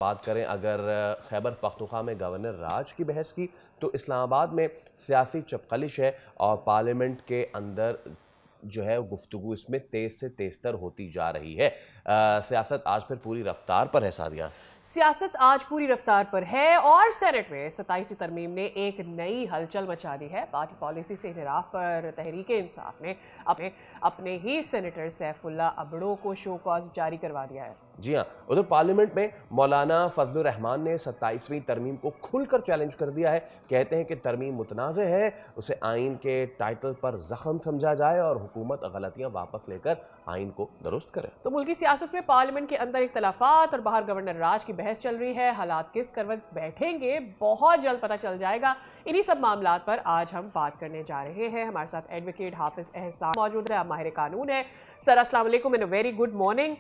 بات کریں اگر خیبر پختونخوا میں گورنر راج کی بحث کی تو اسلام آباد میں سیاسی چپقلش ہے اور پارلیمنٹ کے اندر جو ہے گفتگو اس میں تیز سے تیز تر ہوتی جا رہی ہے۔ سیاست آج پھر پوری رفتار پر ہے سعدیہ۔ سیاست آج پوری رفتار پر ہے اور سینٹ میں 27ویں ترمیم نے ایک نئی ہلچل مچا دی ہے۔ پارٹی پالیسی سے انحراف پر تحریک انصاف نے اپنے ہی سینیٹر سیف اللہ ابڑو کو شو کاز جاری کروا دیا ہے۔ جی ہاں، ادھر پارلیمنٹ میں مولانا فضل الرحمان نے 27ویں ترمیم کو کھل کر چیلنج کر دیا ہے۔ کہتے ہیں کہ ترمیم متنازع ہے، اسے آئین کے ٹائٹل پر زخم سمجھا جائے اور حکومت غلطیاں واپس لے کر آئین کو درست کرے۔ تو ملکی سیاست میں پارلیمنٹ کے اندر اختلافات اور باہر گورنر راج کی بحث چل رہی ہے۔ حالات کس کروٹ بیٹھیں گے بہت جلد پتہ چل جائے گا۔ انہی سب معاملات پر آج ہم بات کرنے جا رہے ہیں۔ ہمارے ساتھ ایڈوکیٹ حافظ احسان موجود ہے، ماہر قانون ہے۔ سر السلام علیکم and very good morning.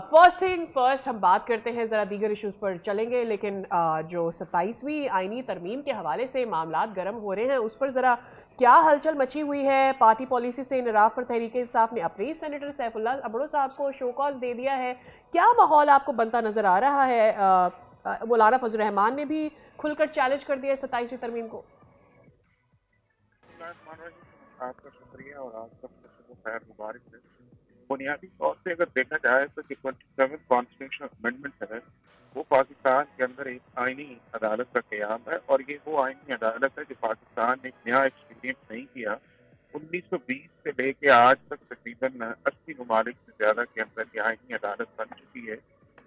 First thing first ہم بات کرتے ہیں، ذرا دیگر ایشوز پر چلیں گے، لیکن جو 27ویں آئینی ترمیم کے حوالے سے معاملات گرم ہو رہے ہیں اس پر ذرا کیا ہلچل مچی ہوئی ہے؟ پارٹی پالیسی سے انحراف پر تحریک انصاف نے اپنے سینیٹر سیف اللہ ابڑو صاحب کو شو کاز دے دیا ہے۔ کیا ماحول آپ کو بنتا نظر آ رہا ہے؟ مولانا فضل الرحمان نے بھی کھل کر چیلنج کر دیا ہے 27ویں ترمیم کو۔ آپ کا شکریہ اور آپ سب کو خیر مبارک ہے۔ بنیادی طور سے اگر دیکھا جائے تو 27 کانسٹیٹیوشن امینڈمنٹ ہے وہ پاکستان کے اندر ایک آئینی عدالت کا قیام ہے، اور یہ وہ آئینی عدالت ہے جو پاکستان نے ایک نیا ایکسپیرینس نہیں کیا۔ 1920 سے لے کے آج تک تقریباً 80 ممالک سے زیادہ کے اندر یہ آئینی عدالت بن چکی ہے،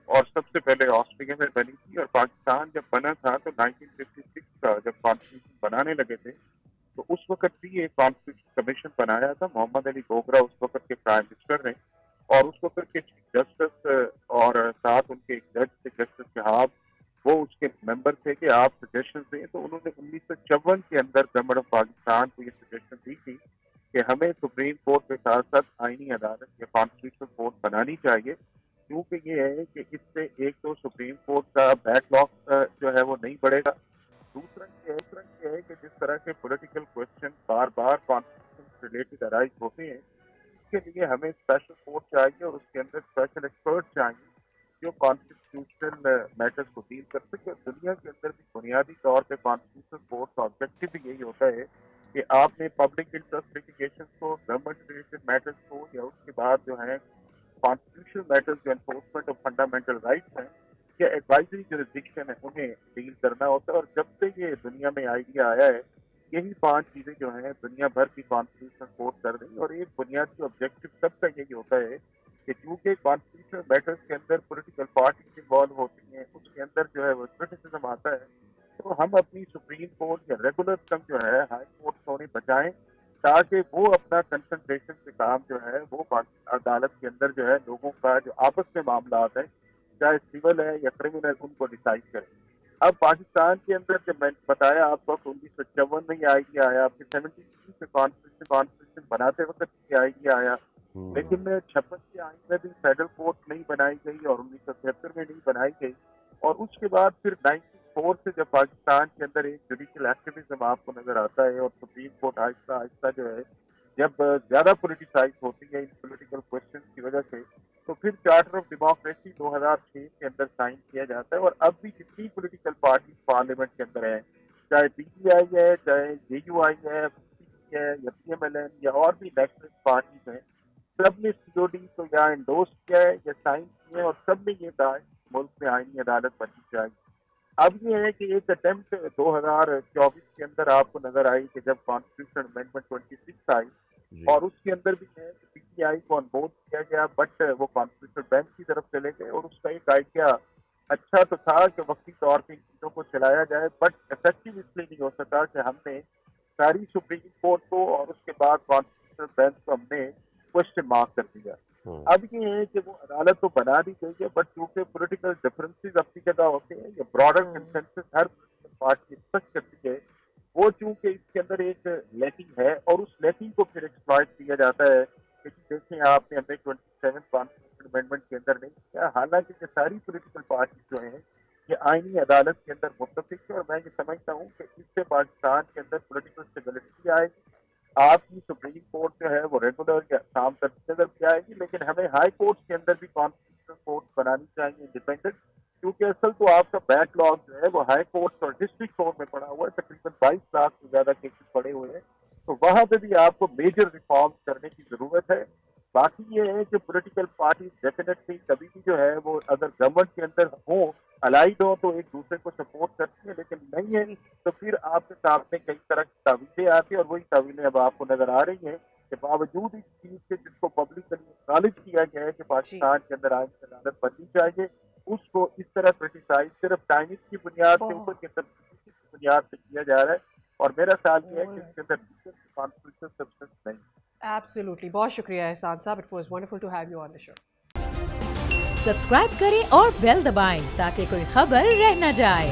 اور سب سے پہلے آسٹریلیا میں بنی تھی، اور پاکستان جب بنا تھا تو 1956 کا جب کانسٹیٹیوشن بنانے لگے تھے تو اس وقت بھی ایک کانسٹیٹیوشن کمیشن بنایا تھا۔ محمد علی گوگرا اس وقت کے پرائم منسٹر نے، اور اس وقت کے چیف جسٹس اور ساتھ ان کے ایک جج تھے جسٹس شہاب، وہ اس کے ممبر تھے کہ آپ سجیشن دیں۔ تو انہوں نے 1954 کے اندر گورنمنٹ آف پاکستان کو یہ سجیشن دی تھی کہ ہمیں سپریم کورٹ کے ساتھ ساتھ آئینی عدالت یا کانسٹیٹیوشنل کورٹ بنانی چاہیے، کیونکہ یہ ہے کہ اس سے ایک تو سپریم کورٹ کا بیک لاگ جو ہے وہ نہیں بڑھے گا، دوسرا یہ ہے کہ جس طرح کے پولیٹیکل کوشچن بار بار کانسٹیٹیوشن سے ریلیٹڈ ارائز ہوتے ہیں، اس کے لیے ہمیں اسپیشل کورٹ چاہیے اور اس کے اندر اسپیشل ایکسپرٹ چاہیے جو کانسٹیٹیوشنل میٹرز کو ڈیل کر سکے۔ دنیا کے اندر بھی بنیادی طور پہ کانسٹیٹیوشنل کورٹ کا آبجیکٹو بھی یہی ہوتا ہے کہ آپ نے پبلک انٹرسٹ لٹیگیشن کو، گورنمنٹ ریلیٹڈ میٹرز کو، یا اس کے بعد جو ہے کانسٹیٹیوشنل میٹرز جو انفورسمنٹ آف فنڈامنٹل رائٹس ہیں یا ایڈوائزری جوریسڈکشن ہے، انہیں ڈیل کرنا ہوتا ہے۔ اور جب سے یہ دنیا میں آئیڈیا آیا ہے، یہی 5 چیزیں جو ہیں دنیا بھر کی کانسٹیٹیوشن کورٹ کر رہی ہیں، اور ایک بنیادی آبجیکٹو سب کا یہی ہوتا ہے کہ چونکہ کانسٹیٹیوشنل میٹرز کے اندر پولیٹیکل پارٹیز انوالو ہوتی ہیں، اس کے اندر جو ہے وہ کرٹیسزم آتا ہے، تو ہم اپنی سپریم کورٹ یا ریگولر سسٹم جو ہے ہائی کورٹ سے انہیں بچائیں تاکہ وہ اپنا کنسنٹریشن سے کام جو ہے وہ عدالت کے اندر جو ہے لوگوں کا جو آپس میں معاملات ہیں، چاہے سول ہے یا کرمنل، ان کو ڈیسائڈ کریں۔ اب پاکستان کے اندر جب میں نے بتایا آپ کو 1954 میں یہ آئیڈیا آیا، پھر 73 سے کانسٹیٹیوشن بناتے وقت یہ آئیڈیا آیا، لیکن 56 کے آئین میں بھی فیڈرل کورٹ نہیں بنائی گئی اور 1973 میں نہیں بنائی گئی، اور اس کے بعد پھر 94 سے جب پاکستان کے اندر ایک جوڈیشل ایکٹیویزم آپ کو نظر آتا ہے اور سپریم کورٹ آہستہ آہستہ جو ہے جب زیادہ پولیٹیسائز ہوتی ہے ان پولیٹیکل کوشچن کی وجہ سے، تو پھر چارٹر آف ڈیموکریسی 2006 کے اندر سائن کیا جاتا ہے، اور اب بھی جتنی پولیٹیکل پارٹیز پارلیمنٹ کے اندر ہیں، چاہے پی ٹی آئی ہے، چاہے جے یو آئی ہے، پی پی ہے یا پی ایم ایل این یا اور بھی نیشنلسٹ پارٹیز ہیں، سب نے سی او ڈی کو یا انڈورس کیا ہے یا سائن کیے ہیں، اور سب نے یہ کہا ہے کہ ملک میں آئینی عدالت بننی چاہیے۔ اب یہ ہے کہ ایک اٹیمپٹ 2024 کے اندر آپ کو نظر آئی کہ جب کانسٹیٹیوشن امینڈمنٹ 26 آئی، جی اور اس کے اندر بھی ہے کہ پی ٹی آئی کو آن بورڈ کیا گیا، بٹ وہ کانسٹیٹیوشن بینچ کی طرف چلے گئے، اور اس کا ایک آئیڈیا اچھا تو تھا کہ وقتی طور پہ ان چیزوں کو چلایا جائے، بٹ افیکٹو اس لیے نہیں ہو سکا کہ ہم نے ساری سپریم کورٹ کو اور اس کے بعد کانسٹیٹیوشنل بینچ کو ہم نے کوشچن مارک کر دیا۔ اب یہ ہے کہ وہ عدالت تو بنا دی گئی ہے، بٹ چونکہ پولیٹیکل ڈفرینسز اپنی جگہ ہوتے ہیں یا براڈر کنسنسس ہر پولیٹیکل پارٹی ایکسپیکٹ کرتی ہے، وہ چونکہ اس کے اندر ایک لیکنگ ہے، اور اس لیکنگ کو پھر ایکسپلائٹ کیا جاتا ہے کہ دیکھیں آپ نے ہمیں 27 کانسٹیٹیوشن امینڈمنٹ کے اندر نہیں کیا، حالانکہ یہ ساری پولیٹیکل پارٹیز جو ہیں یہ آئینی عدالت کے اندر متفق ہے، اور میں یہ سمجھتا ہوں کہ اس سے پاکستان کے اندر پولیٹیکل اسٹیبلٹی آئے گی۔ آپ کی سپریم کورٹ جو ہے وہ ریگولر یا کام کرتی نظر بھی آئے گی، لیکن ہمیں ہائی کورٹس کے اندر بھی کانسٹیٹیوشنل کورٹ بنانی چاہیے انڈیپینڈنٹ، کیونکہ اصل تو آپ کا بیک لاگ جو ہے وہ ہائی کورٹ اور ڈسٹرکٹ کورٹ میں پڑا ہوا ہے، تقریباً 22 لاکھ سے زیادہ کیسز پڑے ہوئے ہیں، تو وہاں پہ بھی آپ کو میجر ریفارم کرنے کی ضرورت ہے. باقی یہ ہے کہ پولیٹیکل پارٹیز ڈیفینیٹلی کبھی بھی جو ہے وہ اگر گورنمنٹ کے اندر ہوں، الائڈ ہوں، تو ایک دوسرے کو سپورٹ کرتی ہیں، لیکن نہیں ہے تو پھر آپ کے سامنے کئی طرح کی تعویلیں آتی ہیں، اور وہی تعویلیں اب آپ کو نظر آ رہی ہیں کہ باوجود اس چیز کے جس کو پبلکلی اکنالج کیا گیا ہے کہ پاکستان کے اندر آئین کی عدالت بننی چاہیے، اس کو اس طرح کرٹیسائز صرف ٹائمنگ کی بنیاد کے اوپر کی بنیاد پہ کیا جا رہا ہے، اور میرا خیال یہ ہے کہ اس کے اندر کانسٹیٹیوشنل سبسٹنس نہیں. ایبسلیوٹلی. بہت شکریہ احسان صاحب. It was wonderful to have you on the show. Subscribe کریں اور بیل دبائیں تاکہ کوئی خبر رہ نہ جائے.